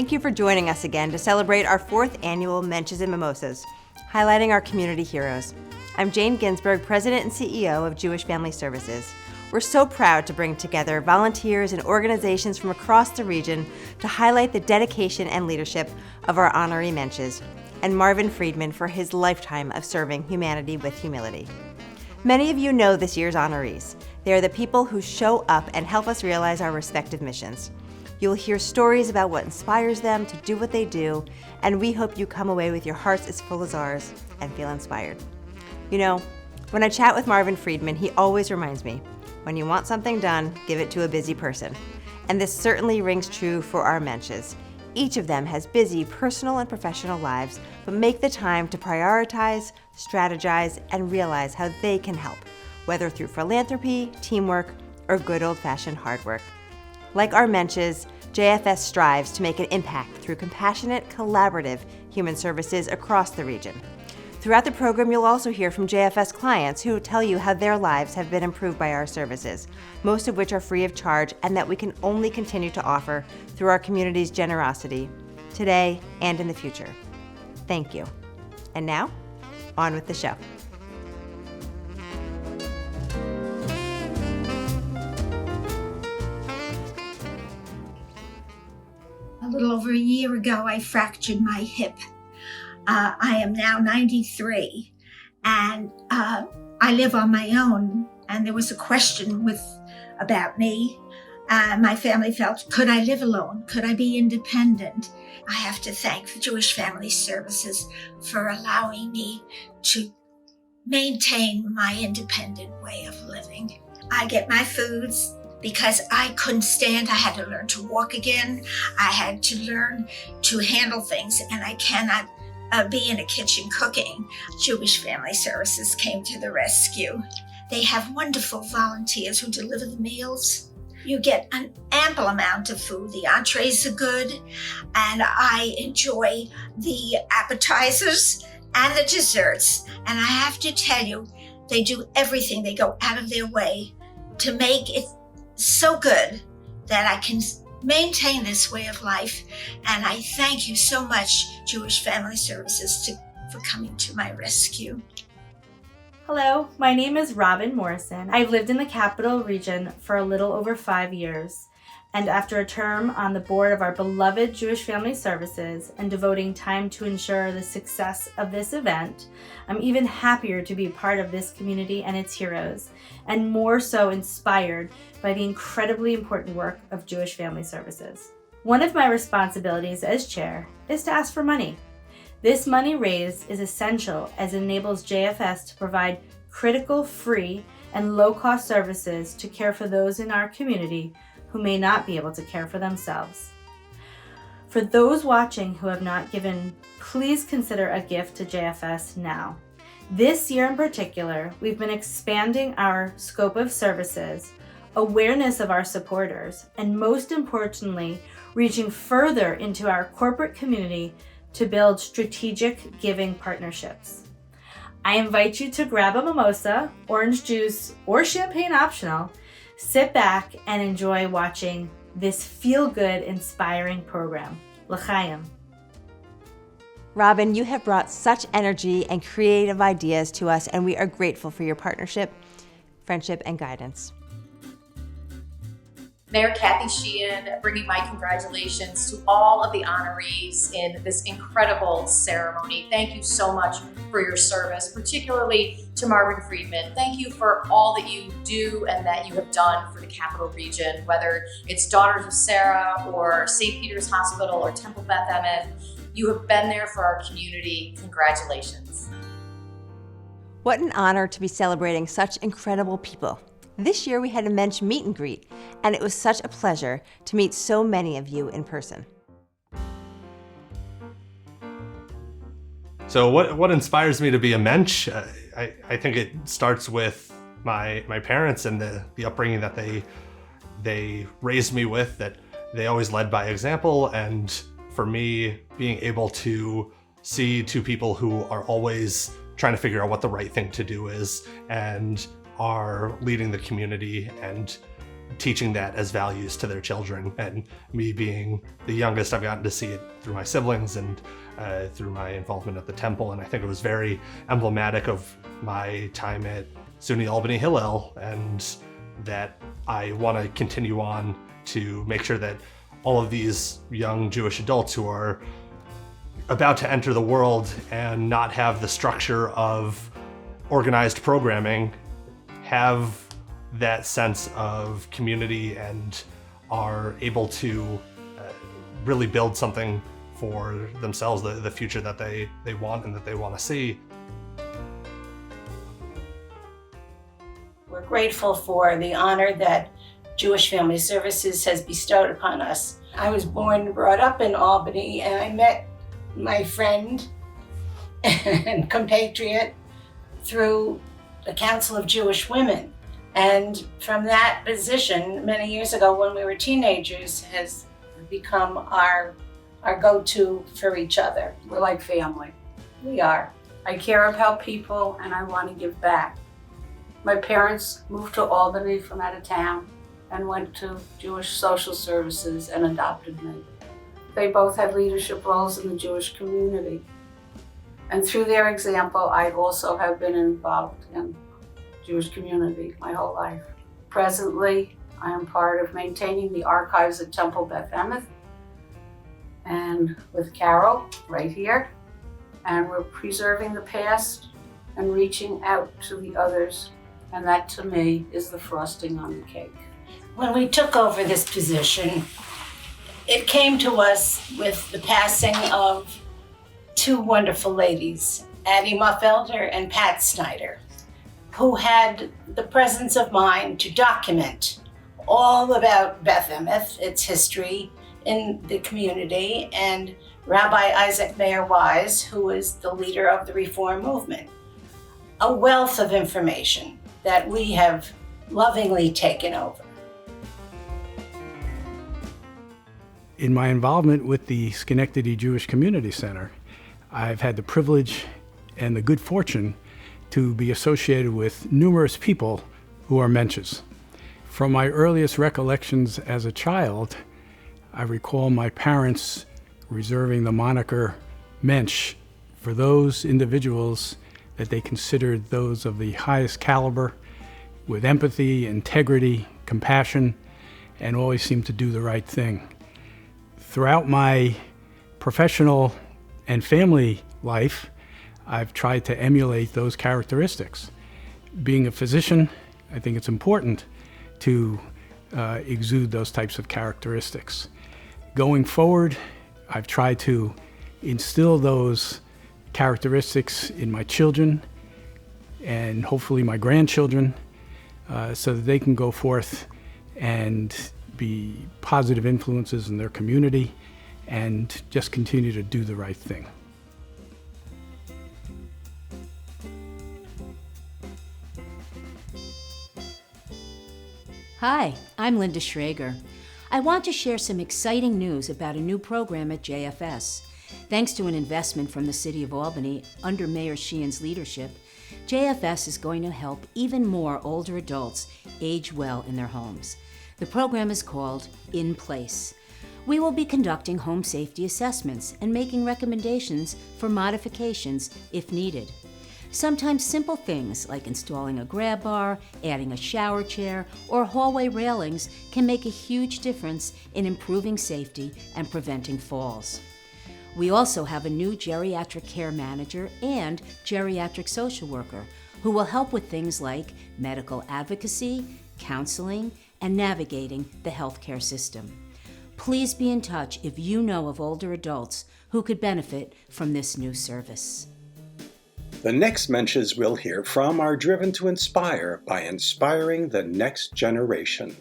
Thank you for joining us again to celebrate our 4th annual Mensches and Mimosas, highlighting our community heroes. I'm Jane Ginsberg, President and CEO of Jewish Family Services. We're so proud to bring together volunteers and organizations from across the region to highlight the dedication and leadership of our honoree Mensches, and Marvin Friedman for his lifetime of serving humanity with humility. Many of you know this year's honorees. They are the people who show up and help us realize our respective missions. You'll hear stories about what inspires them to do what they do, and we hope you come away with your hearts as full as ours and feel inspired. You know, when I chat with Marvin Friedman, he always reminds me, when you want something done, give it to a busy person. And this certainly rings true for our Mensches. Each of them has busy personal and professional lives, but make the time to prioritize, strategize, and realize how they can help, whether through philanthropy, teamwork, or good old-fashioned hard work. Like our Mensches, JFS strives to make an impact through compassionate, collaborative human services across the region. Throughout the program, you'll also hear from JFS clients who tell you how their lives have been improved by our services, most of which are free of charge and that we can only continue to offer through our community's generosity, today and in the future. Thank you. And now, on with the show. A little over a year ago, I fractured my hip. I am now 93, and I live on my own, and there was a question about me. My family felt, could I live alone? Could I be independent? I have to thank the Jewish Family Services for allowing me to maintain my independent way of living. I get my foods because I couldn't stand. I had to learn to walk again. I had to learn to handle things, and I cannot be in a kitchen cooking. Jewish Family Services came to the rescue. They have wonderful volunteers who deliver the meals. You get an ample amount of food. The entrees are good, and I enjoy the appetizers and the desserts. And I have to tell you, they do everything. They go out of their way to make it so good that I can maintain this way of life. And I thank you so much, Jewish Family Services, for coming to my rescue. Hello, my name is Robin Morrison. I've lived in the Capital Region for a little over 5 years. And after a term on the board of our beloved Jewish Family Services and devoting time to ensure the success of this event, I'm even happier to be part of this community and its heroes, and more so inspired by the incredibly important work of Jewish Family Services. One of my responsibilities as chair is to ask for money. This money raised is essential as it enables JFS to provide critical, free, and low-cost services to care for those in our community who may not be able to care for themselves. For those watching who have not given, please consider a gift to JFS now. This year in particular, we've been expanding our scope of services, awareness of our supporters, and most importantly, reaching further into our corporate community to build strategic giving partnerships. I invite you to grab a mimosa, orange juice, or champagne optional. Sit back and enjoy watching this feel-good, inspiring program. L'chaim. Robin, you have brought such energy and creative ideas to us, and we are grateful for your partnership, friendship, and guidance. Mayor Kathy Sheehan, bringing my congratulations to all of the honorees in this incredible ceremony. Thank you so much for your service, particularly to Marvin Friedman. Thank you for all that you do and that you have done for the Capital Region, whether it's Daughters of Sarah or St. Peter's Hospital or Temple Beth Emet. You have been there for our community. Congratulations. What an honor to be celebrating such incredible people. This year we had a Mensch meet and greet, and it was such a pleasure to meet so many of you in person. So what inspires me to be a Mensch? I think it starts with my parents and the upbringing that they raised me with, that they always led by example. And for me, being able to see two people who are always trying to figure out what the right thing to do is and are leading the community and teaching that as values to their children. And me being the youngest, I've gotten to see it through my siblings and through my involvement at the temple. And I think it was very emblematic of my time at SUNY Albany Hillel, and that I want to continue on to make sure that all of these young Jewish adults who are about to enter the world and not have the structure of organized programming have that sense of community and are able to really build something for themselves, the future that they want and that they want to see. We're grateful for the honor that Jewish Family Services has bestowed upon us. I was born and brought up in Albany, and I met my friend and compatriot through the Council of Jewish Women. And from that position, many years ago when we were teenagers, has become our go-to for each other. We're like family. We are. I care about people and I want to give back. My parents moved to Albany from out of town and went to Jewish social services and adopted me. They both had leadership roles in the Jewish community. And through their example, I also have been involved in Jewish community my whole life. Presently, I am part of maintaining the archives at Temple Beth Emet, and with Carol right here, and we're preserving the past and reaching out to the others, and that to me is the frosting on the cake. When we took over this position, it came to us with the passing of two wonderful ladies, Addie Muffelder and Pat Snyder, who had the presence of mind to document all about Beth Emet, its history in the community, and Rabbi Isaac Mayer Wise, who is the leader of the Reform movement. A wealth of information that we have lovingly taken over. In my involvement with the Schenectady Jewish Community Center, I've had the privilege and the good fortune to be associated with numerous people who are Mensches. From my earliest recollections as a child, I recall my parents reserving the moniker Mensch for those individuals that they considered those of the highest caliber, with empathy, integrity, compassion, and always seemed to do the right thing. Throughout my professional and family life, I've tried to emulate those characteristics. Being a physician, I think it's important to exude those types of characteristics. Going forward, I've tried to instill those characteristics in my children and hopefully my grandchildren so that they can go forth and be positive influences in their community and just continue to do the right thing. Hi, I'm Linda Schrager. I want to share some exciting news about a new program at JFS. Thanks to an investment from the City of Albany under Mayor Sheehan's leadership, JFS is going to help even more older adults age well in their homes. The program is called In Place. We will be conducting home safety assessments and making recommendations for modifications if needed. Sometimes simple things like installing a grab bar, adding a shower chair, or hallway railings can make a huge difference in improving safety and preventing falls. We also have a new geriatric care manager and geriatric social worker who will help with things like medical advocacy, counseling, and navigating the healthcare system. Please be in touch if you know of older adults who could benefit from this new service. The next Mensches we'll hear from are driven to inspire by inspiring the next generation.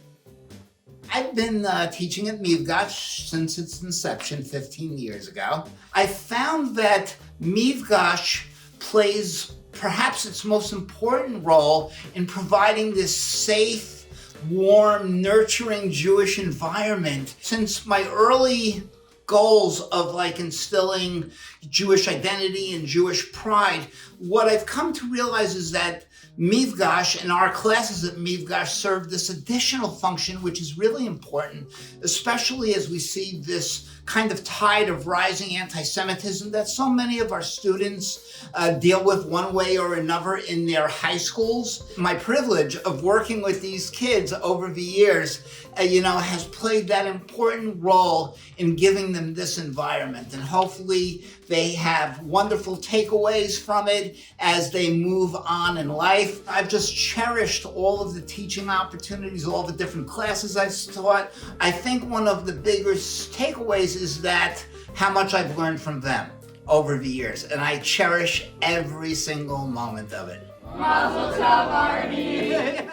I've been teaching at Mifgash since its inception 15 years ago. I found that Mifgash plays perhaps its most important role in providing this safe, warm, nurturing Jewish environment. Since my early goals of like instilling Jewish identity and Jewish pride, what I've come to realize is that Mifgash and our classes at Mifgash serve this additional function, which is really important, especially as we see this kind of tide of rising anti-Semitism that so many of our students deal with one way or another in their high schools. My privilege of working with these kids over the years, has played that important role in giving them this environment. And hopefully they have wonderful takeaways from it as they move on in life. I've just cherished all of the teaching opportunities, all the different classes I've taught. I think one of the biggest takeaways is that how much I've learned from them over the years, and I cherish every single moment of it. Mazel tov, Arnie!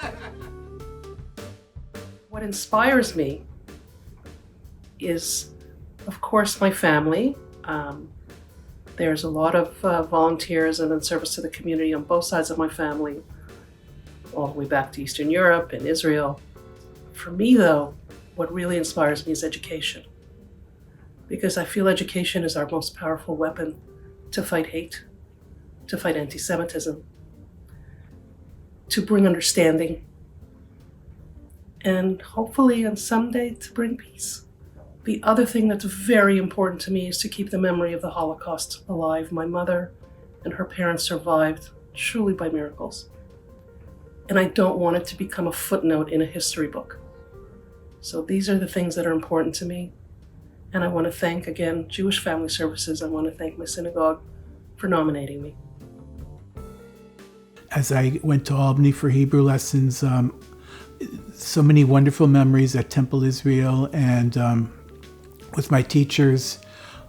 What inspires me is, of course, my family. There's a lot of volunteers and in service to the community on both sides of my family, all the way back to Eastern Europe and Israel. For me, though, what really inspires me is education, because I feel education is our most powerful weapon to fight hate, to fight anti-Semitism, to bring understanding, and hopefully and someday to bring peace. The other thing that's very important to me is to keep the memory of the Holocaust alive. My mother and her parents survived truly by miracles. And I don't want it to become a footnote in a history book. So these are the things that are important to me. And I want to thank, again, Jewish Family Services. I want to thank my synagogue for nominating me. As I went to Albany for Hebrew lessons, so many wonderful memories at Temple Israel and with my teachers.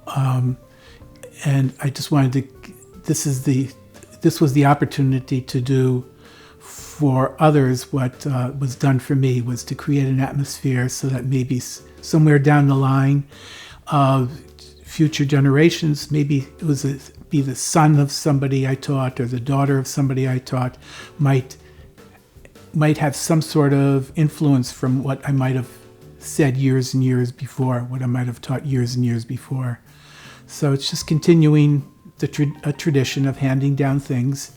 And I just wanted to, this was the opportunity to do for others what was done for me, was to create an atmosphere so that maybe somewhere down the line of future generations, maybe it was be the son of somebody I taught or the daughter of somebody I taught, might have some sort of influence from what I might have said years and years before, what I might have taught years and years before. So it's just continuing a tradition of handing down things,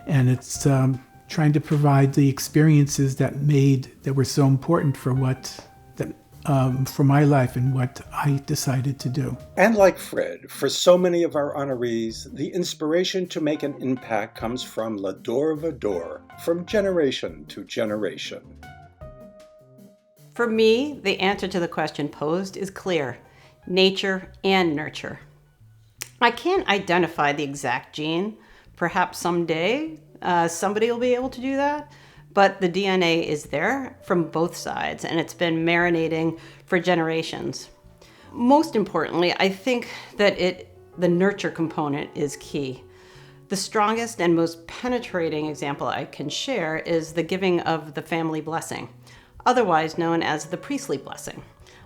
and it's trying to provide the experiences that were so important for for my life and what I decided to do. And like Fred, for so many of our honorees, the inspiration to make an impact comes from l'dor v'dor, from generation to generation. For me, the answer to the question posed is clear: nature and nurture. I can't identify the exact gene. Perhaps someday somebody will be able to do that. But the DNA is there from both sides, and it's been marinating for generations. Most importantly, I think that the nurture component is key. The strongest and most penetrating example I can share is the giving of the family blessing, otherwise known as the priestly blessing,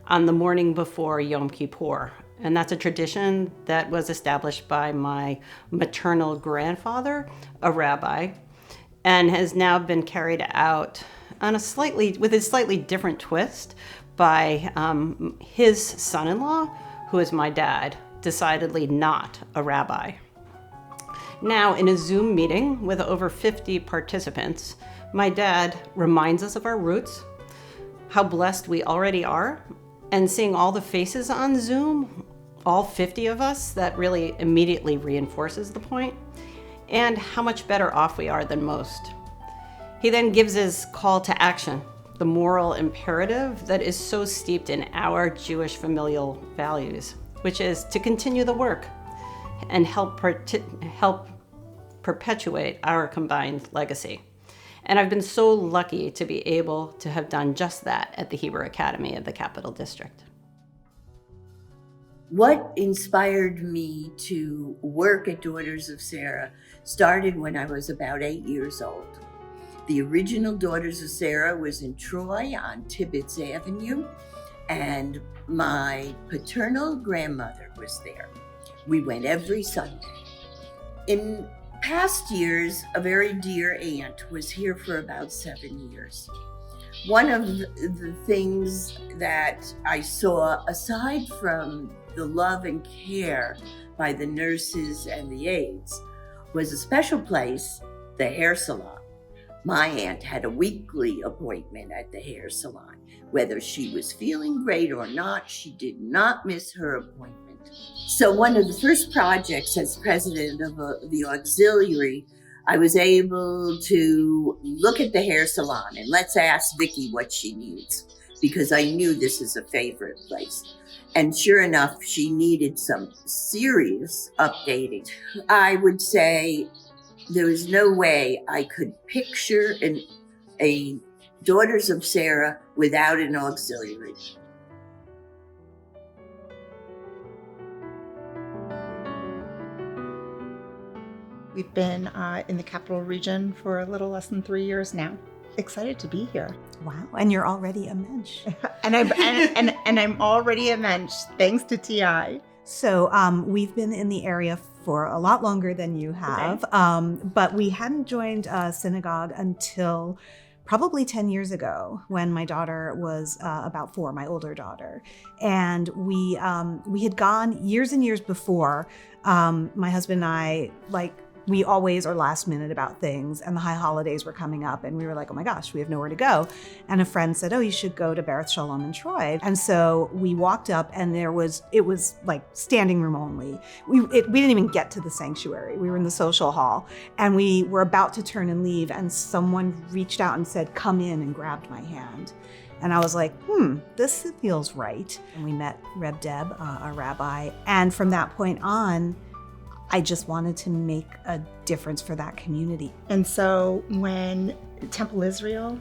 on the morning before Yom Kippur. And that's a tradition that was established by my maternal grandfather, a rabbi, and has now been carried out with a slightly different twist by his son-in-law, who is my dad, decidedly not a rabbi. Now, in a Zoom meeting with over 50 participants, my dad reminds us of our roots, how blessed we already are, and seeing all the faces on Zoom, all 50 of us, that really immediately reinforces the point, and how much better off we are than most. He then gives his call to action, the moral imperative that is so steeped in our Jewish familial values, which is to continue the work and help perpetuate our combined legacy. And I've been so lucky to be able to have done just that at the Hebrew Academy of the Capital District. What inspired me to work at Daughters of Sarah started when I was about 8 years old. The original Daughters of Sarah was in Troy on Tibbetts Avenue, and my paternal grandmother was there. We went every Sunday. In past years, a very dear aunt was here for about 7 years. One of the things that I saw, aside from the love and care by the nurses and the aides was a special place, the hair salon. My aunt had a weekly appointment at the hair salon. Whether she was feeling great or not, she did not miss her appointment. So one of the first projects as president of the auxiliary, I was able to look at the hair salon and let's ask Vicki what she needs, because I knew this is a favorite place. And sure enough, she needed some serious updating. I would say there was no way I could picture a Daughters of Sarah without an auxiliary. We've been in the capital region for a little less than 3 years now. Excited to be here. Wow, and you're already a mensch. and I'm already a mensch, thanks to TI. So we've been in the area for a lot longer than you have, but we hadn't joined a synagogue until probably 10 years ago when my daughter was about 4, my older daughter. And we had gone years and years before. My husband and I, we always are last minute about things, and the high holidays were coming up and we were like, oh my gosh, we have nowhere to go. And a friend said, oh, you should go to Bereth Shalom in Troy. And so we walked up and it was like standing room only. We didn't even get to the sanctuary. We were in the social hall and we were about to turn and leave, and someone reached out and said, come in, and grabbed my hand. And I was like, this feels right. And we met Reb Deb, our rabbi. And from that point on, I just wanted to make a difference for that community. And so when Temple Israel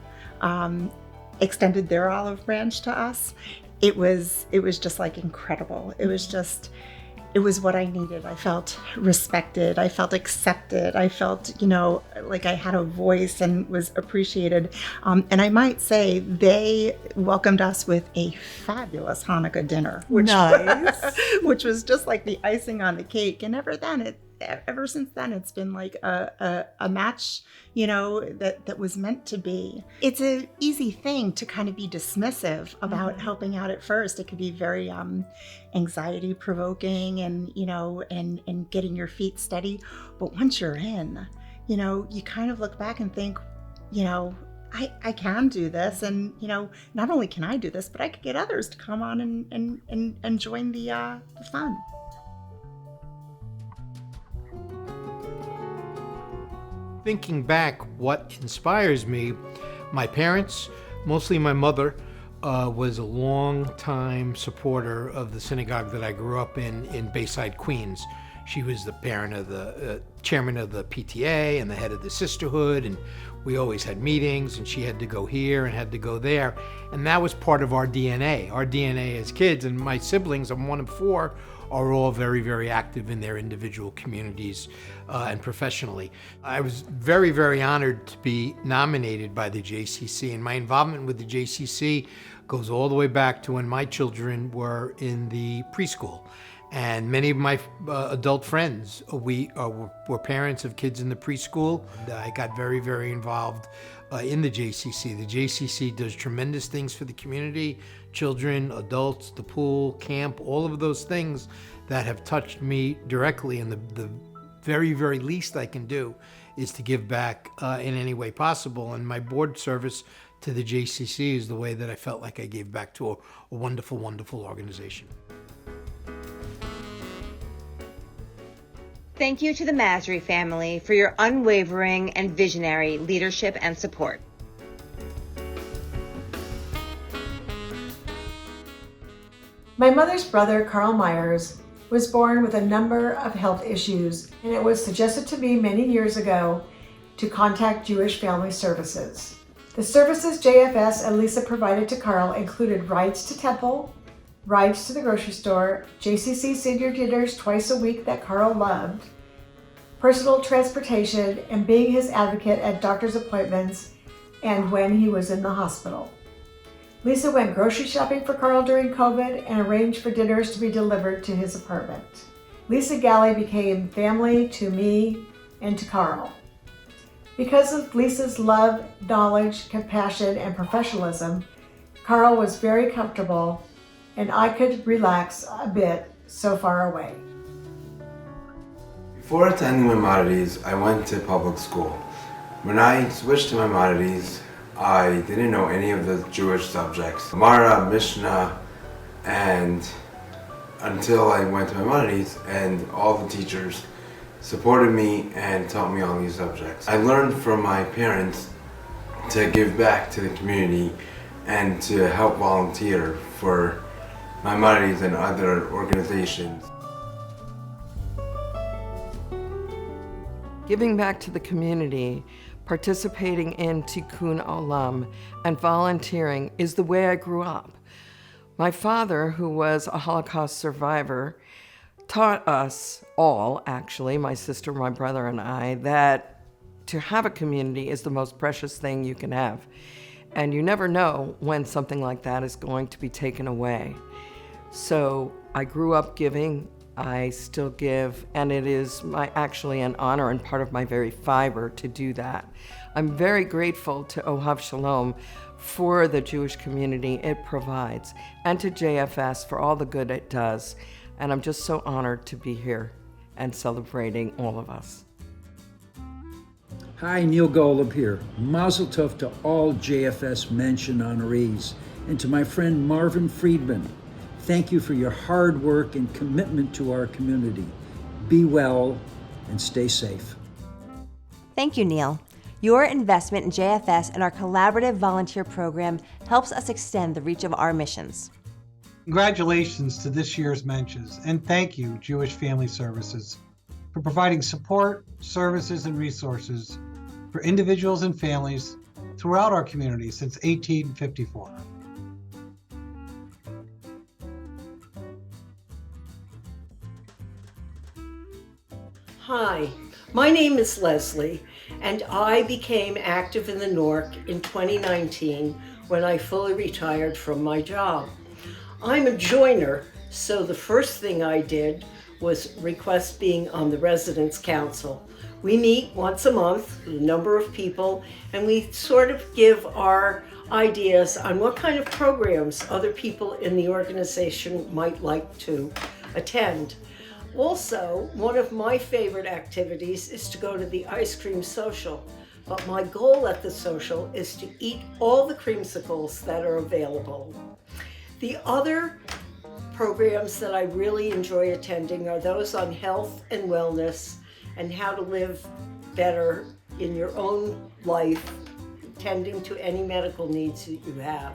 extended their olive branch to us, it was just like incredible. It was what I needed. I felt respected. I felt accepted. I felt, like I had a voice and was appreciated. And I might say they welcomed us with a fabulous Hanukkah dinner, which was just like the icing on the cake. And ever since then, it's been like a match, that was meant to be. It's an easy thing to kind of be dismissive about helping out at first. It could be very anxiety provoking and getting your feet steady. But once you're in, you kind of look back and think, I can do this. And, not only can I do this, but I could get others to come on and join the fun. Thinking back, what inspires me, my parents, mostly my mother, was a long-time supporter of the synagogue that I grew up in Bayside, Queens. She was the parent of the chairman of the PTA and the head of the sisterhood, and we always had meetings, and she had to go here and had to go there, and that was part of our DNA. Our DNA as kids, and my siblings, I'm one of 4, are all very, very active in their individual communities and professionally. I was very, very honored to be nominated by the JCC, and my involvement with the JCC goes all the way back to when my children were in the preschool. And many of my adult friends, were parents of kids in the preschool. I got very, very involved in the JCC. The JCC does tremendous things for the community, children, adults, the pool, camp, all of those things that have touched me directly. And the very, very least I can do is to give back in any way possible. And my board service to the JCC is the way that I felt like I gave back to a wonderful, wonderful organization. Thank you to the Masry family for your unwavering and visionary leadership and support. My mother's brother, Carl Myers, was born with a number of health issues, and it was suggested to me many years ago to contact Jewish Family Services. The services JFS and Lisa provided to Carl included rides to temple, rides to the grocery store, JCC senior dinners twice a week that Carl loved, personal transportation, and being his advocate at doctor's appointments and when he was in the hospital. Lisa went grocery shopping for Carl during COVID and arranged for dinners to be delivered to his apartment. Lisa Galley became family to me and to Carl. Because of Lisa's love, knowledge, compassion, and professionalism, Carl was very comfortable and I could relax a bit so far away. Before attending Maimonides, I went to public school. When I switched to Maimonides, I didn't know any of the Jewish subjects, Gemara, Mishnah, and until I went to Maimonides, and all the teachers supported me and taught me all these subjects. I learned from my parents to give back to the community and to help volunteer for Maimonides and other organizations. Giving back to the community, participating in Tikkun Olam, and volunteering is the way I grew up. My father, who was a Holocaust survivor, taught us all, actually, my sister, my brother, and I, that to have a community is the most precious thing you can have. And you never know when something like that is going to be taken away. So I grew up giving. I still give, and it is actually an honor and part of my very fiber to do that. I'm very grateful to Ohav Shalom for the Jewish community it provides, and to JFS for all the good it does. And I'm just so honored to be here and celebrating all of us. Hi, Neil Golub here. Mazel tov to all JFS Mensch honorees, and to my friend Marvin Friedman. Thank you for your hard work and commitment to our community. Be well and stay safe. Thank you, Neil. Your investment in JFS and our collaborative volunteer program helps us extend the reach of our missions. Congratulations to this year's Mensches, and thank you, Jewish Family Services, for providing support, services, and resources for individuals and families throughout our community since 1854. Hi, my name is Leslie, and I became active in the NORC in 2019 when I fully retired from my job. I'm a joiner, so the first thing I did was request being on the Residents' Council. We meet once a month, a number of people, and we sort of give our ideas on what kind of programs other people in the organization might like to attend. Also, one of my favorite activities is to go to the ice cream social, but my goal at the social is to eat all the creamsicles that are available. The other programs that I really enjoy attending are those on health and wellness and how to live better in your own life, tending to any medical needs that you have.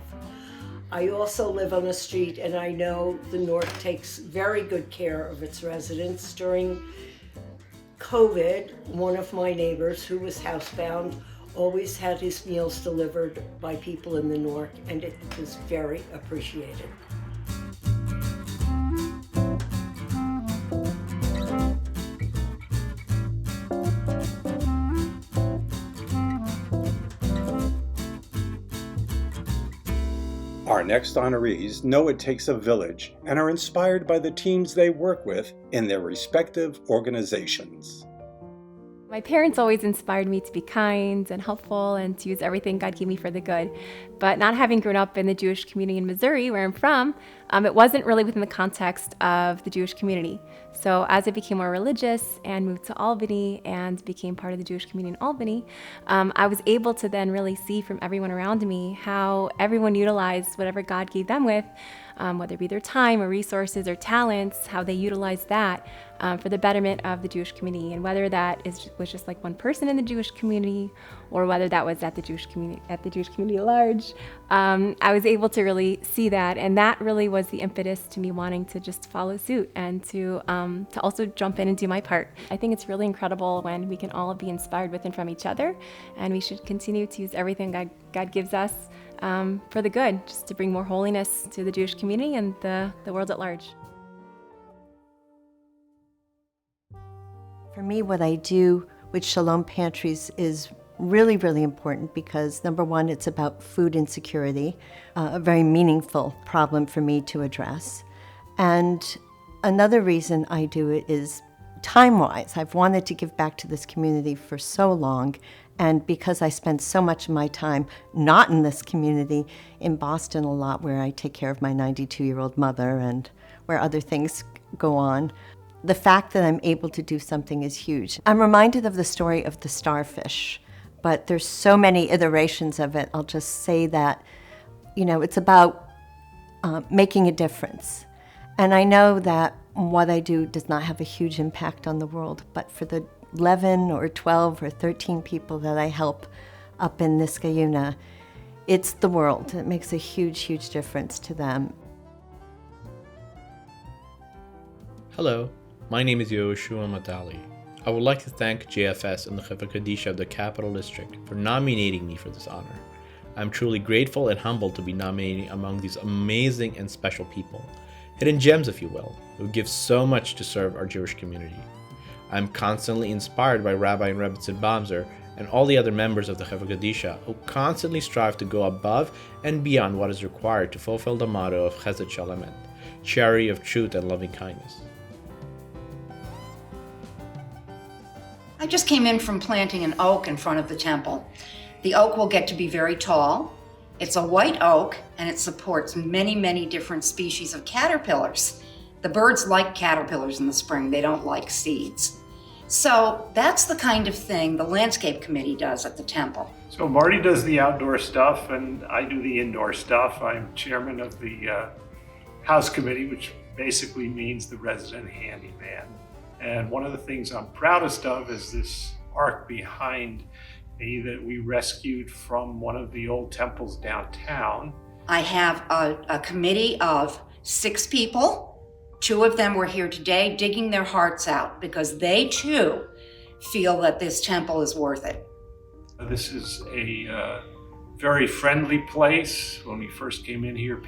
I also live on a street, and I know the North takes very good care of its residents. During COVID, one of my neighbors who was housebound always had his meals delivered by people in the North, and it was very appreciated. Our next honorees know it takes a village and are inspired by the teams they work with in their respective organizations. My parents always inspired me to be kind and helpful and to use everything God gave me for the good. But not having grown up in the Jewish community in Missouri, where I'm from, it wasn't really within the context of the Jewish community. So as I became more religious and moved to Albany and became part of the Jewish community in Albany, I was able to then really see from everyone around me how everyone utilized whatever God gave them with, whether it be their time or resources or talents, how they utilized that for the betterment of the Jewish community. And whether that was just like one person in the Jewish community or whether that was at the Jewish community at large, I was able to really see that. And that really was the impetus to me wanting to just follow suit and to also jump in and do my part. I think it's really incredible when we can all be inspired with and from each other, and we should continue to use everything God gives us for the good, just to bring more holiness to the Jewish community and the world at large. For me, what I do with Shalom Pantries is really, really important because, number one, it's about food insecurity, a very meaningful problem for me to address. And another reason I do it is time-wise. I've wanted to give back to this community for so long, and because I spend so much of my time not in this community, in Boston a lot, where I take care of my 92-year-old mother and where other things go on. The fact that I'm able to do something is huge. I'm reminded of the story of the starfish, but there's so many iterations of it. I'll just say that, it's about making a difference. And I know that what I do does not have a huge impact on the world, but for the 11 or 12 or 13 people that I help up in Niskayuna, it's the world. It makes a huge, huge difference to them. Hello, my name is Yoshua Madali. I would like to thank JFS and the Chevra Kadisha of the Capital District for nominating me for this honor. I'm truly grateful and humbled to be nominated among these amazing and special people, hidden gems if you will, who give so much to serve our Jewish community. I'm constantly inspired by Rabbi and Rebbetzin Bamser and all the other members of the Chevra Kadisha who constantly strive to go above and beyond what is required to fulfill the motto of Chesed Shalom, charity of truth and loving kindness. I just came in from planting an oak in front of the temple. The oak will get to be very tall. It's a white oak, and it supports many, many different species of caterpillars. The birds like caterpillars in the spring. They don't like seeds. So that's the kind of thing the landscape committee does at the temple. So Marty does the outdoor stuff, and I do the indoor stuff. I'm chairman of the house committee, which basically means the resident handyman. And one of the things I'm proudest of is this ark behind me that we rescued from one of the old temples downtown. I have a committee of 6 people. 2 of them were here today digging their hearts out because they too feel that this temple is worth it. This is a very friendly place. When we first came in here,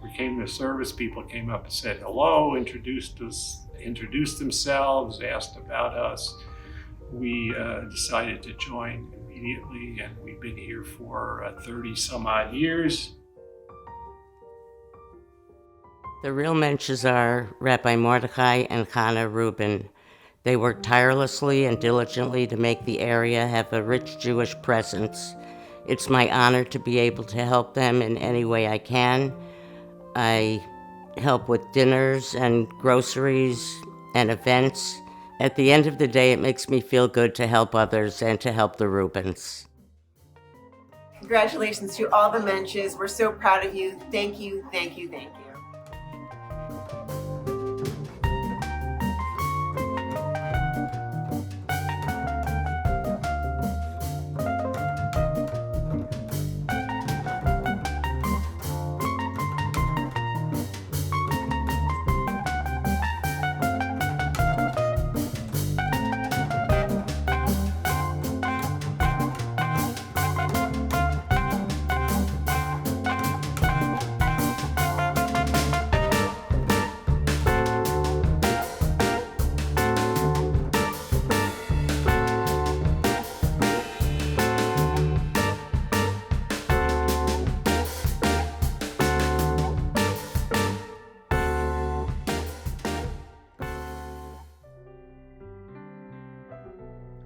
we came to service, people came up and said hello, introduced themselves, asked about us. We decided to join immediately, and we've been here for 30 some odd years. The real Mensches are Rabbi Mordechai and Chana Rubin. They work tirelessly and diligently to make the area have a rich Jewish presence. It's my honor to be able to help them in any way I can. I help with dinners and groceries and events. At the end of the day, it makes me feel good to help others and to help the Rubens. Congratulations to all the Mensches. We're so proud of you. Thank you, thank you, thank you.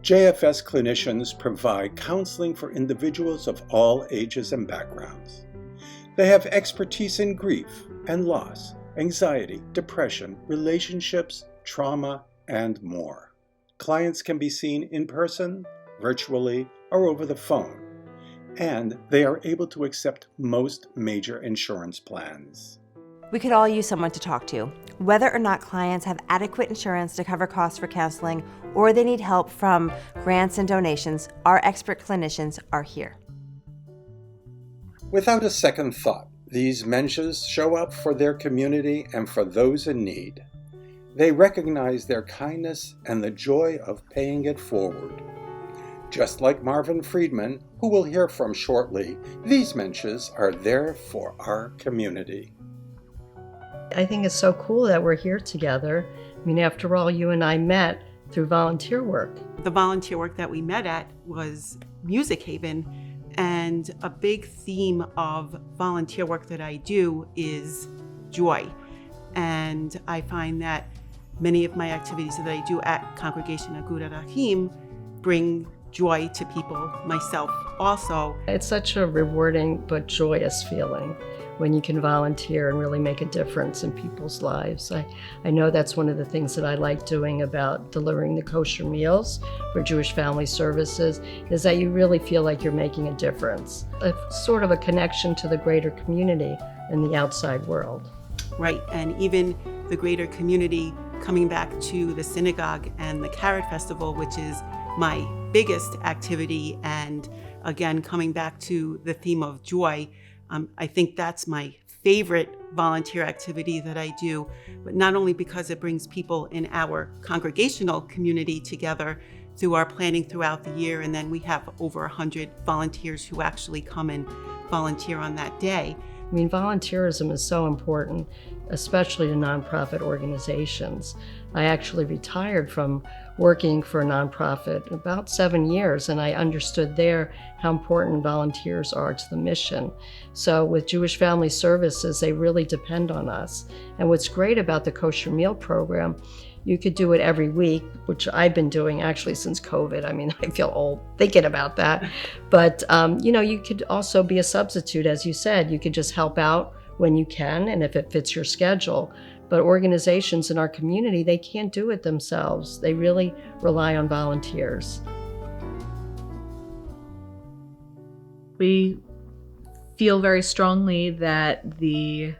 JFS clinicians provide counseling for individuals of all ages and backgrounds. They have expertise in grief and loss, anxiety, depression, relationships, trauma, and more. Clients can be seen in person, virtually, or over the phone, and they are able to accept most major insurance plans. We could all use someone to talk to. Whether or not clients have adequate insurance to cover costs for counseling or they need help from grants and donations, our expert clinicians are here. Without a second thought, these Mensches show up for their community and for those in need. They recognize their kindness and the joy of paying it forward. Just like Marvin Friedman, who we'll hear from shortly, these Mensches are there for our community. I think it's so cool that we're here together. I mean, after all, you and I met through volunteer work. The volunteer work that we met at was Music Haven, and a big theme of volunteer work that I do is joy. And I find that many of my activities that I do at Congregation Agudat Achim bring joy to people, myself also. It's such a rewarding but joyous feeling when you can volunteer and really make a difference in people's lives. I know that's one of the things that I like doing about delivering the kosher meals for Jewish Family Services, is that you really feel like you're making a difference. It's sort of a connection to the greater community and the outside world. Right, and even the greater community coming back to the synagogue and the Carrot Festival, which is my biggest activity, and again, coming back to the theme of joy, I think that's my favorite volunteer activity that I do, but not only because it brings people in our congregational community together through our planning throughout the year, and then we have over 100 volunteers who actually come and volunteer on that day. I mean, volunteerism is so important, especially to nonprofit organizations. I actually retired from working for a nonprofit about 7 years, and I understood there how important volunteers are to the mission. So with Jewish Family Services, they really depend on us. And what's great about the kosher meal program, you could do it every week, which I've been doing actually since COVID. I mean, I feel old thinking about that. But, you could also be a substitute, as you said. You could just help out when you can and if it fits your schedule. But organizations in our community, they can't do it themselves. They really rely on volunteers. We feel very strongly that the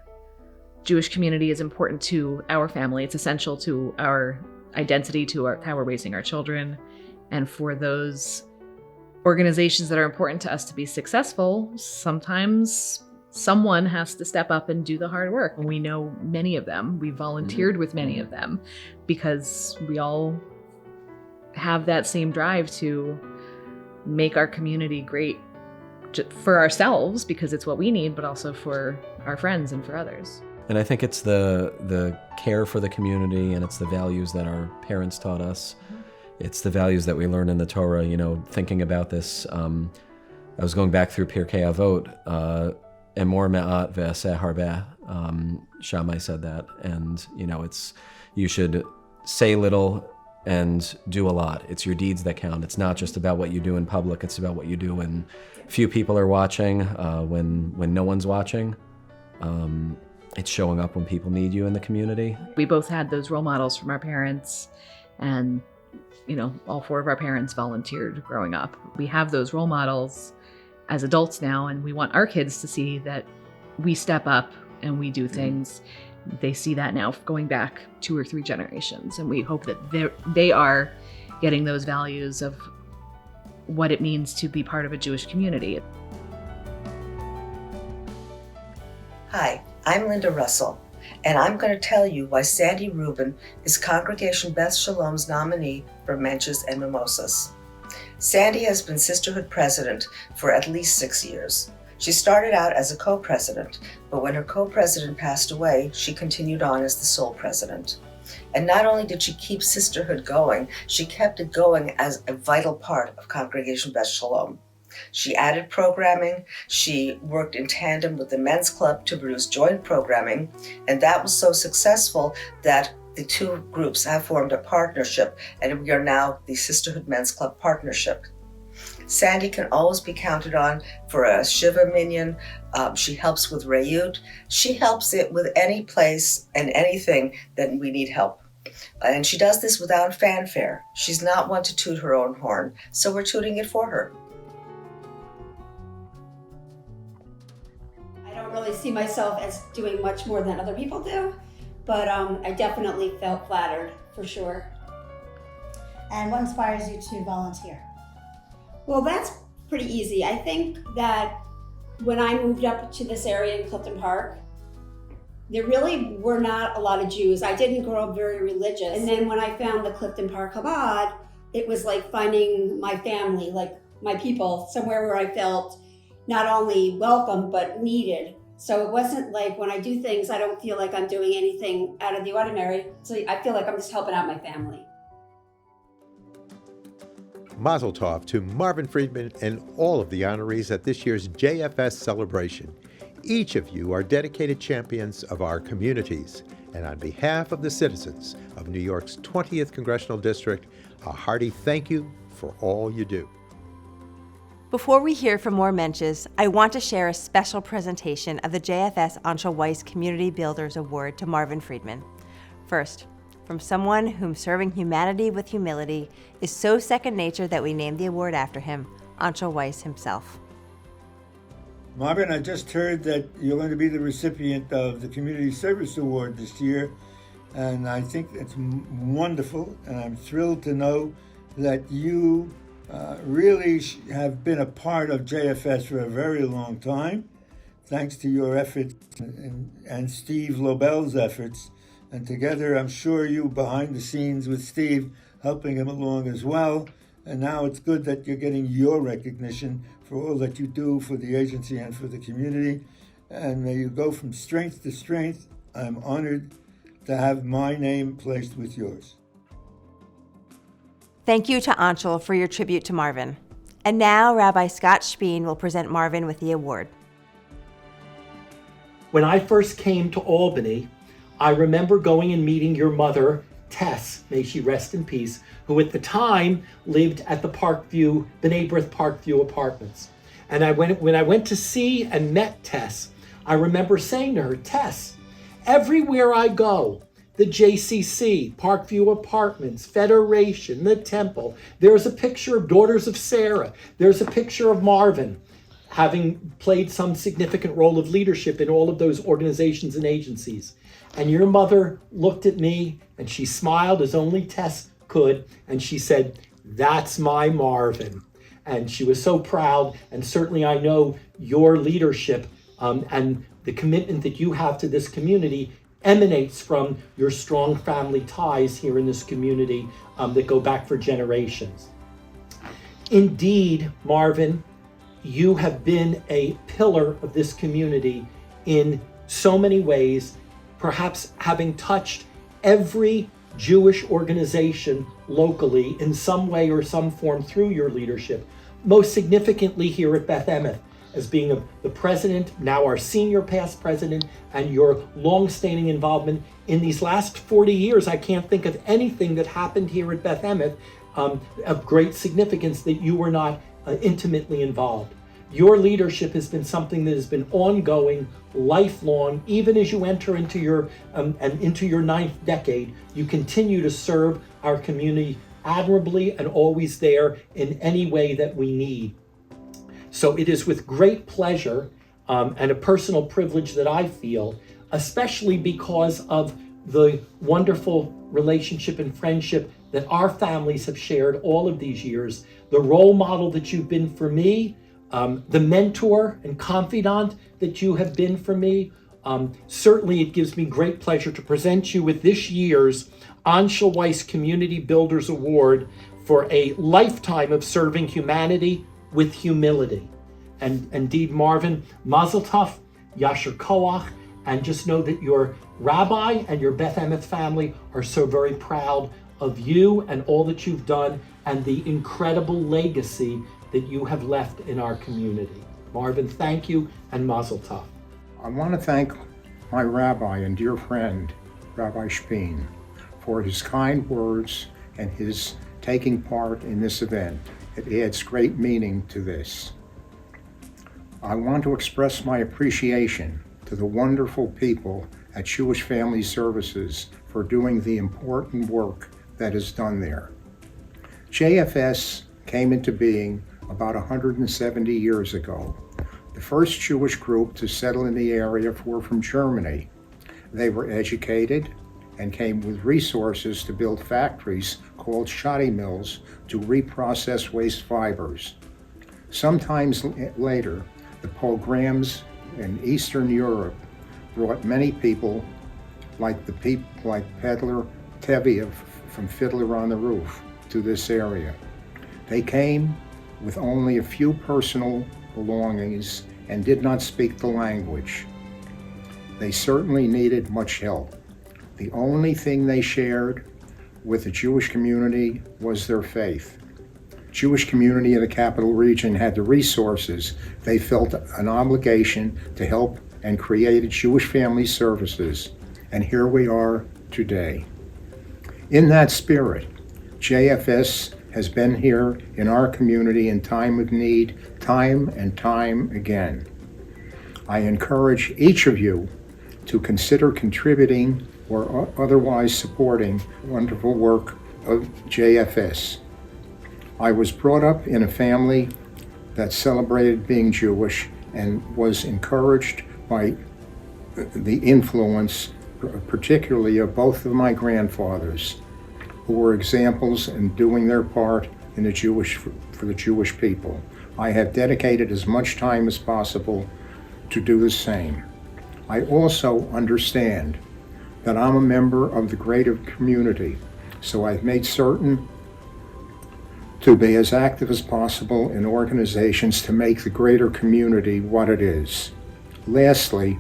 Jewish community is important to our family. It's essential to our identity, to how we're raising our children. And for those organizations that are important to us to be successful, sometimes someone has to step up and do the hard work. And we know many of them. We volunteered with many of them because we all have that same drive to make our community great for ourselves, because it's what we need, but also for our friends and for others. And I think it's the care for the community, and it's the values that our parents taught us. It's the values that we learn in the Torah. Thinking about this, I was going back through Pirkei Avot, Emor me'at ve'aseh harbeh. Shammai said that, and it's you should say little and do a lot. It's your deeds that count. It's not just about what you do in public. It's about what you do when few people are watching, when no one's watching. It's showing up when people need you in the community. We both had those role models from our parents, and all four of our parents volunteered growing up. We have those role models as adults now, and we want our kids to see that we step up and we do things. They see that now going back 2 or 3 generations, and we hope that they are getting those values of what it means to be part of a Jewish community. Hi, I'm Linda Russell, and I'm going to tell you why Sandy Rubin is Congregation Beth Shalom's nominee for Mensches and Mimosas. Sandy has been Sisterhood President for at least 6 years. She started out as a co-president, but when her co-president passed away, she continued on as the sole president. And not only did she keep Sisterhood going, she kept it going as a vital part of Congregation Beth Shalom. She added programming, she worked in tandem with the Men's Club to produce joint programming, and that was so successful that the 2 groups have formed a partnership, and we are now the Sisterhood Men's Club Partnership. Sandy can always be counted on for a Shiva minyan. She helps with Rayut. She helps it with any place and anything that we need help. And she does this without fanfare. She's not one to toot her own horn, so we're tooting it for her. I don't really see myself as doing much more than other people do, but I definitely felt flattered, for sure. And what inspires you to volunteer? Well, that's pretty easy. I think that when I moved up to this area in Clifton Park, there really were not a lot of Jews. I didn't grow up very religious. And then when I found the Clifton Park Chabad, it was like finding my family, like my people, somewhere where I felt not only welcome, but needed. So it wasn't like when I do things, I don't feel like I'm doing anything out of the ordinary. So I feel like I'm just helping out my family. Mazel tov to Marvin Friedman and all of the honorees at this year's JFS celebration. Each of you are dedicated champions of our communities. And on behalf of the citizens of New York's 20th Congressional District, a hearty thank you for all you do. Before we hear from more Mensches, I want to share a special presentation of the JFS Anshel Weiss Community Builders Award to Marvin Friedman. First, from someone whom serving humanity with humility is so second nature that we named the award after him, Anshel Weiss himself. Marvin, I just heard that you're going to be the recipient of the Community Service Award this year, and I think it's wonderful, and I'm thrilled to know that you really have been a part of JFS for a very long time, thanks to your efforts and Steve Lobel's efforts. And together, I'm sure you behind the scenes with Steve, helping him along as well. And now it's good that you're getting your recognition for all that you do for the agency and for the community. And may you go from strength to strength. I'm honored to have my name placed with yours. Thank you to Anshel for your tribute to Marvin. And now Rabbi Scott Speen will present Marvin with the award. When I first came to Albany, I remember going and meeting your mother, Tess, may she rest in peace, who at the time lived at the B'nai B'rith Parkview apartments. And when I went to see and met Tess, I remember saying to her, Tess, everywhere I go, the JCC, Parkview Apartments, Federation, the Temple, there's a picture of Daughters of Sarah, there's a picture of Marvin, having played some significant role of leadership in all of those organizations and agencies. And your mother looked at me and she smiled as only Tess could, and she said, that's my Marvin. And she was so proud, and certainly I know your leadership and the commitment that you have to this community emanates from your strong family ties here in this community that go back for generations. Indeed, Marvin, you have been a pillar of this community in so many ways, perhaps having touched every Jewish organization locally in some way or some form through your leadership, most significantly here at Beth Emet, as being the president, now our senior past president, and your long-standing involvement in these last 40 years. I can't think of anything that happened here at Beth Emet of great significance that you were not intimately involved. Your leadership has been something that has been ongoing, lifelong. Even as you enter into your ninth decade, you continue to serve our community admirably and always there in any way that we need. So it is with great pleasure and a personal privilege that I feel, especially because of the wonderful relationship and friendship that our families have shared all of these years, the role model that you've been for me, the mentor and confidant that you have been for me. Certainly it gives me great pleasure to present you with this year's Anshel Weiss Community Builders Award for a lifetime of serving humanity with humility. And indeed, Marvin, Mazel Tov, Yasher Koach, and just know that your rabbi and your Beth Emet family are so very proud of you and all that you've done and the incredible legacy that you have left in our community. Marvin, thank you, and Mazel Tov. I want to thank my rabbi and dear friend, Rabbi Speen, for his kind words and his taking part in this event. It adds great meaning to this. I want to express my appreciation to the wonderful people at Jewish Family Services for doing the important work that is done there. JFS came into being about 170 years ago. The first Jewish group to settle in the area were from Germany. They were educated and came with resources to build factories called shoddy mills to reprocess waste fibers. Sometimes later, the pogroms in Eastern Europe brought many people like peddler Tevye from Fiddler on the Roof to this area. They came with only a few personal belongings and did not speak the language. They certainly needed much help. The only thing they shared with the Jewish community was their faith. Jewish community in the capital region had the resources. They felt an obligation to help and created Jewish Family Services. And here we are today. In that spirit, JFS has been here in our community in time of need, time and time again. I encourage each of you to consider contributing or otherwise supporting the wonderful work of JFS. I was brought up in a family that celebrated being Jewish and was encouraged by the influence, particularly of both of my grandfathers, who were examples in doing their part in for the Jewish people. I have dedicated as much time as possible to do the same. I also understand that I'm a member of the greater community, so I've made certain to be as active as possible in organizations to make the greater community what it is. Lastly,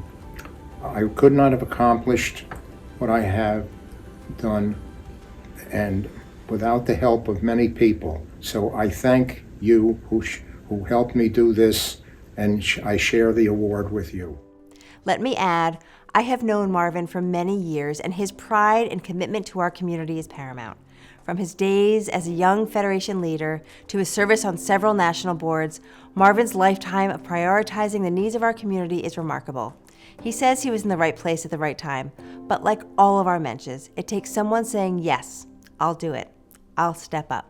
I could not have accomplished what I have done and without the help of many people. So I thank you who helped me do this, and I share the award with you. Let me add, I have known Marvin for many years, and his pride and commitment to our community is paramount. From his days as a young Federation leader to his service on several national boards, Marvin's lifetime of prioritizing the needs of our community is remarkable. He says he was in the right place at the right time, but like all of our Mensches, it takes someone saying, yes, I'll do it. I'll step up.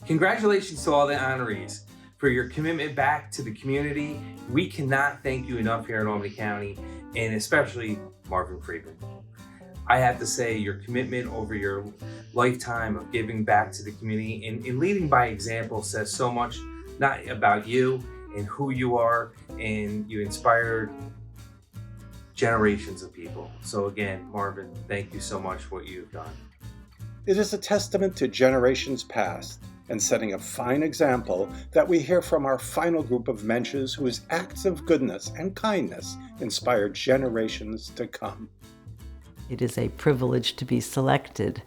Congratulations to all the honorees. For your commitment back to the community. We cannot thank you enough here in Albany County, and especially Marvin Friedman. I have to say, your commitment over your lifetime of giving back to the community and leading by example says so much, not about you and who you are, and you inspired generations of people. So again, Marvin, thank you so much for what you've done. It is a testament to generations past and setting a fine example that we hear from our final group of Mensches whose acts of goodness and kindness inspired generations to come. It is a privilege to be selected,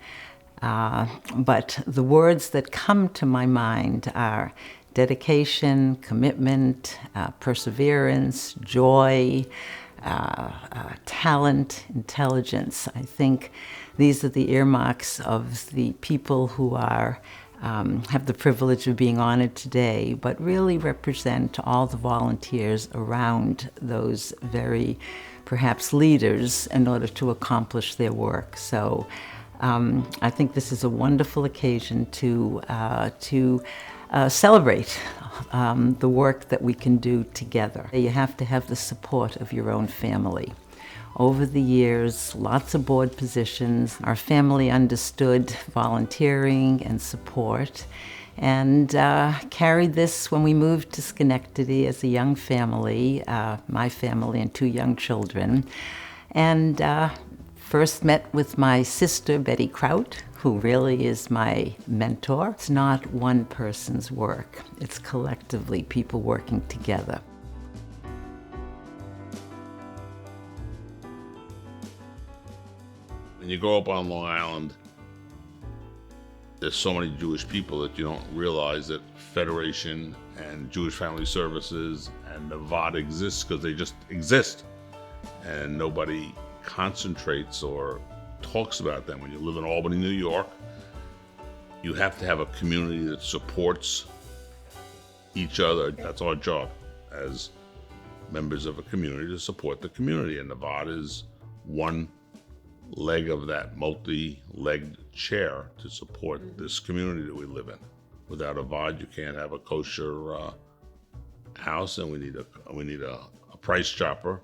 but the words that come to my mind are dedication, commitment, perseverance, joy, talent, intelligence. I think these are the earmarks of the people who are have the privilege of being honored today, but really represent all the volunteers around those very perhaps leaders in order to accomplish their work. So I think this is a wonderful occasion to celebrate the work that we can do together. You have to have the support of your own family. Over the years, lots of board positions. Our family understood volunteering and support and carried this when we moved to Schenectady as a young family, my family and 2 young children. And first met with my sister, Betty Kraut, who really is my mentor. It's not one person's work. It's collectively people working together. When you grow up on Long Island, there's so many Jewish people that you don't realize that Federation and Jewish Family Services and the VOD exists because they just exist. And nobody concentrates or talks about them. When you live in Albany, New York, you have to have a community that supports each other. That's our job as members of a community, to support the community. And the VOD is one leg of that multi-legged chair to support this community that we live in. Without a VOD, you can't have a kosher house, and we need a price chopper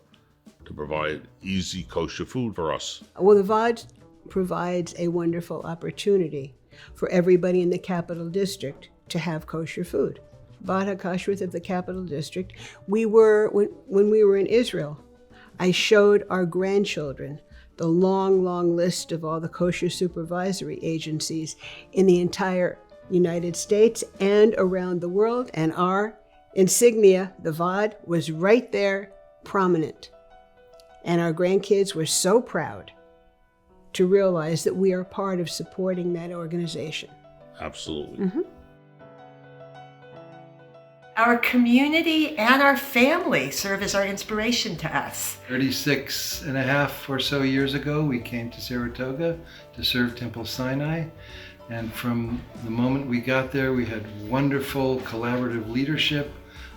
to provide easy kosher food for us. Well, the VOD provides a wonderful opportunity for everybody in the Capital District to have kosher food. VOD HaKashrut of the Capital District. When we were in Israel, I showed our grandchildren the long, long list of all the kosher supervisory agencies in the entire United States and around the world, and our insignia, the VOD, was right there, prominent. And our grandkids were so proud to realize that we are part of supporting that organization. Absolutely. Mm-hmm. Our community and our family serve as our inspiration to us. 36 and a half or so years ago, we came to Saratoga to serve Temple Sinai. And from the moment we got there, we had wonderful collaborative leadership.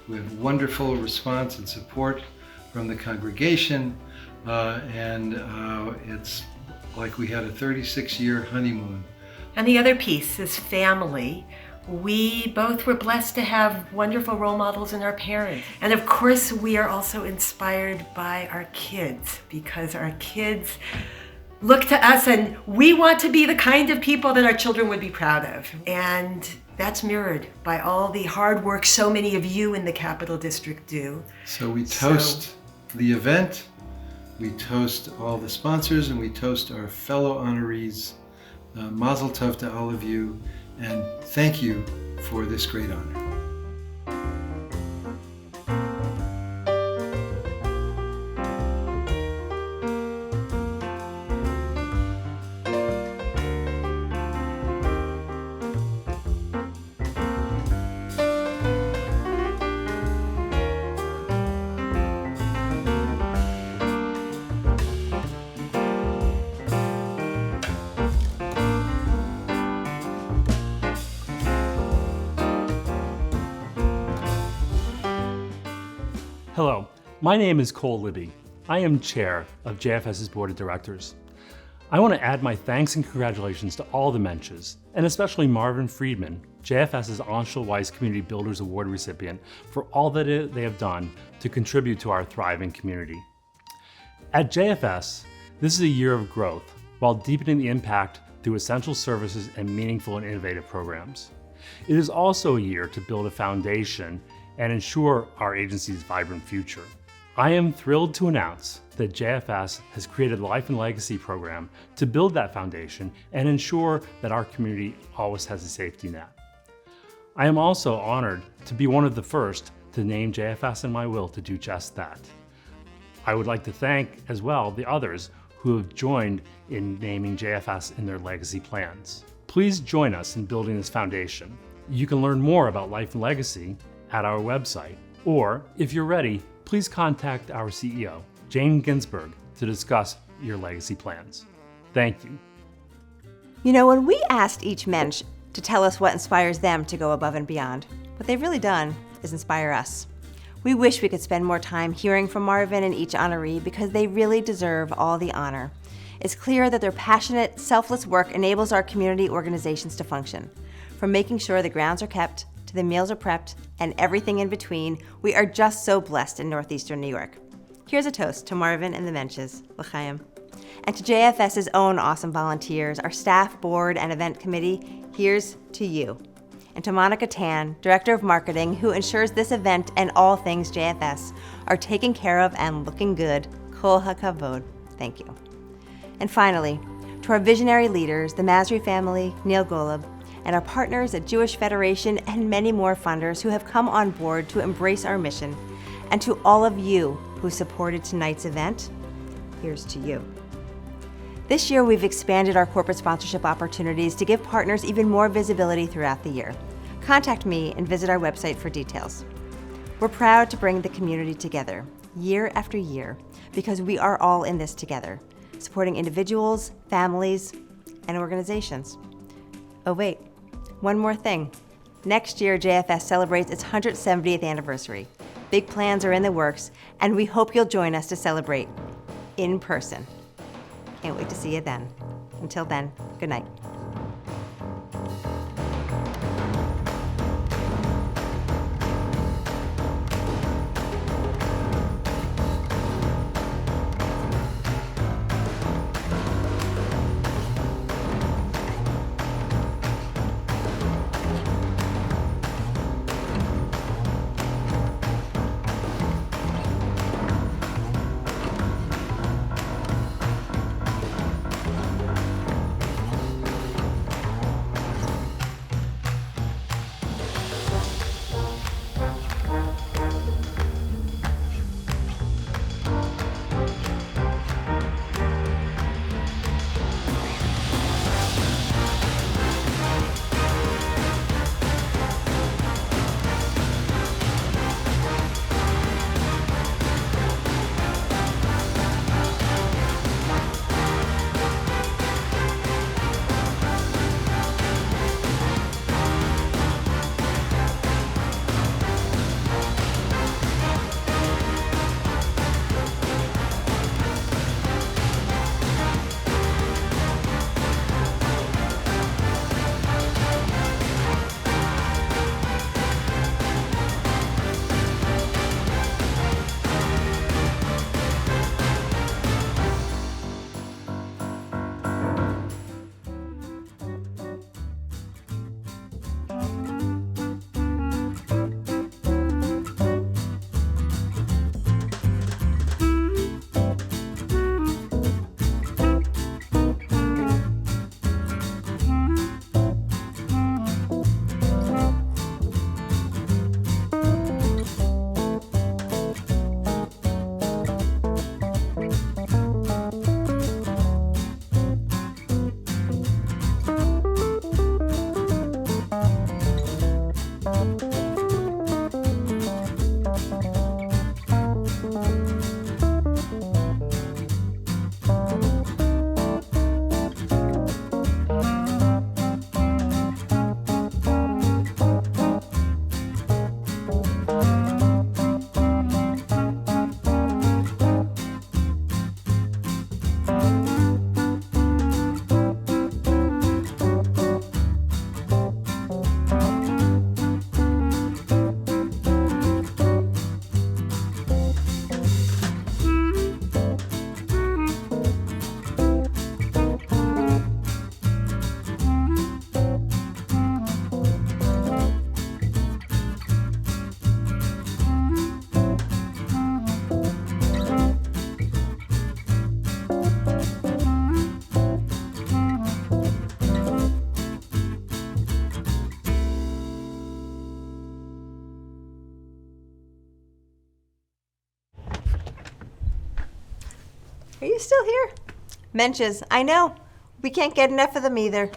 We had wonderful response and support from the congregation. It's like we had a 36-year honeymoon. And the other piece is family. We both were blessed to have wonderful role models in our parents. And of course, we are also inspired by our kids, because our kids look to us and we want to be the kind of people that our children would be proud of. And that's mirrored by all the hard work so many of you in the Capital District do. So we toast the event, we toast all the sponsors, and we toast our fellow honorees. Mazel tov to all of you, and thank you for this great honor. Hello, my name is Cole Libby. I am chair of JFS's board of directors. I want to add my thanks and congratulations to all the Mensches, and especially Marvin Friedman, JFS's Anshel Weiss Community Builders Award recipient, for all that they have done to contribute to our thriving community. At JFS, this is a year of growth while deepening the impact through essential services and meaningful and innovative programs. It is also a year to build a foundation and ensure our agency's vibrant future. I am thrilled to announce that JFS has created a Life and Legacy program to build that foundation and ensure that our community always has a safety net. I am also honored to be one of the first to name JFS in my will to do just that. I would like to thank as well the others who have joined in naming JFS in their legacy plans. Please join us in building this foundation. You can learn more about Life and Legacy at our website, or if you're ready, please contact our CEO, Jane Ginsburg, to discuss your legacy plans. Thank you. You know, when we asked each Mensch to tell us what inspires them to go above and beyond, what they've really done is inspire us. We wish we could spend more time hearing from Marvin and each honoree because they really deserve all the honor. It's clear that their passionate, selfless work enables our community organizations to function. From making sure the grounds are kept, to the meals are prepped, and everything in between, we are just so blessed in Northeastern New York. Here's a toast to Marvin and the Mensches, l'chaim. And to JFS's own awesome volunteers, our staff, board, and event committee, here's to you. And to Monica Tan, Director of Marketing, who ensures this event and all things JFS are taken care of and looking good, kol hakavod, thank you. And finally, to our visionary leaders, the Masri family, Neil Golub, and our partners at Jewish Federation and many more funders who have come on board to embrace our mission. And to all of you who supported tonight's event, here's to you. This year, we've expanded our corporate sponsorship opportunities to give partners even more visibility throughout the year. Contact me and visit our website for details. We're proud to bring the community together year after year because we are all in this together, supporting individuals, families, and organizations. Oh wait, one more thing. Next year, JFS celebrates its 170th anniversary. Big plans are in the works, and we hope you'll join us to celebrate in person. Can't wait to see you then. Until then, good night. Are you still here? Mensches, I know. We can't get enough of them either.